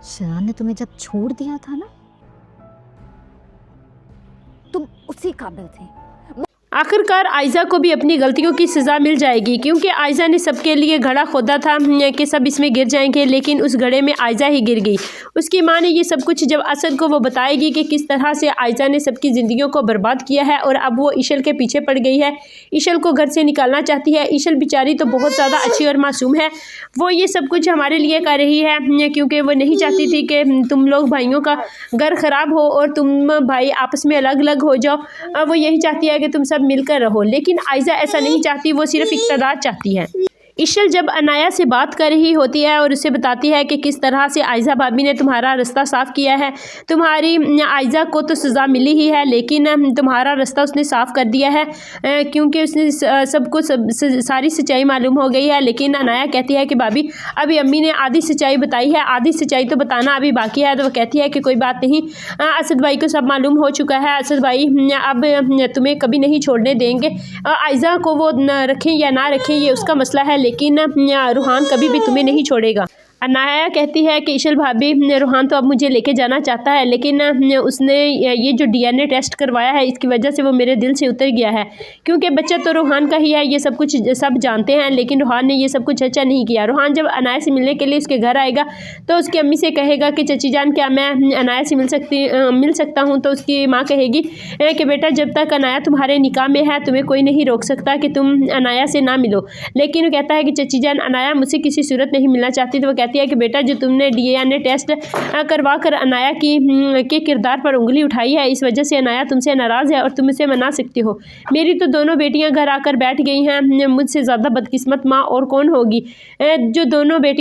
शयान ने तुम्हें जब छोड़ दिया था ना, तुम उसी काबिल थे। आखिरकार आयजा को भी अपनी गलतियों की सज़ा मिल जाएगी, क्योंकि आयजा ने सबके लिए घड़ा खोदा था कि सब इसमें गिर जाएंगे, लेकिन उस घड़े में आयजा ही गिर गई। उसकी माँ ने ये सब कुछ जब असद को वो बताएगी कि किस तरह से आयजा ने सबकी ज़िंदगियों को बर्बाद किया है और अब वो इशल के पीछे पड़ गई है, इशल को घर से निकालना चाहती है। इशल बेचारी तो बहुत ज़्यादा अच्छी और मासूम है, वो ये सब कुछ हमारे लिए कर रही है क्योंकि वो नहीं चाहती थी कि तुम लोग भाइयों का घर ख़राब हो और तुम भाई आपस में अलग अलग हो जाओ। वो यही चाहती है कि तुम सब मिलकर रहो, लेकिन आयजा ऐसा नहीं चाहती, वो सिर्फ इक़्तिदार चाहती है। इशल जब अनाया से बात कर रही होती है और उसे बताती है कि किस तरह से आयजा भाभी ने तुम्हारा रास्ता साफ़ किया है, तुम्हारी आयजा को तो सज़ा मिली ही है, लेकिन तुम्हारा रास्ता उसने साफ़ कर दिया है क्योंकि उसने सबको सारी सच्चाई मालूम हो गई है। लेकिन अनाया कहती है कि भाभी अभी अम्मी ने आधी सच्चाई बताई है, आधी सच्चाई तो बताना अभी बाकी है। तो वो कहती है कि कोई बात नहीं, असद भाई को सब मालूम हो चुका है, असद भाई अब तुम्हें कभी नहीं छोड़ने देंगे। आयजा को वो रखें या ना रखें ये उसका मसला है, लेकिन रूहान कभी भी तुम्हें नहीं छोड़ेगा। अनाया कहती है कि इशल भाभी रूहान तो अब मुझे लेके जाना चाहता है, लेकिन उसने ये जो डीएनए टेस्ट करवाया है इसकी वजह से वो मेरे दिल से उतर गया है, क्योंकि बच्चा तो रूहान का ही है, ये सब कुछ सब जानते हैं, लेकिन रूहान ने ये सब कुछ अच्छा नहीं किया। रूहान जब अनाया से मिलने के लिए उसके घर आएगा तो उसकी अम्मी से कहेगा कि चची जान क्या मैं अनाया से मिल सकता हूँ। तो उसकी माँ कहेगी कि बेटा जब तक अनाया तुम्हारे निकाह में है तुम्हें कोई नहीं रोक सकता कि तुम अनाया से ना मिलो। लेकिन वो कहता है कि चची जान अनाया मुझसे किसी सूरत नहीं मिलना चाहती। तो वो कहती है कि बेटा जो तुमने डीएनए टेस्ट करवा कर अनाया के किरदार पर उंगली उठाई है, इस वजह से अनाया तुमसे नाराज़ है और तुम इसे मना सकती हो। मेरी तो दोनों बेटियां घर आकर बैठ गई हैं, मुझसे ज़्यादा बदकिस्मत माँ और कौन होगी। जो दोनों बेटी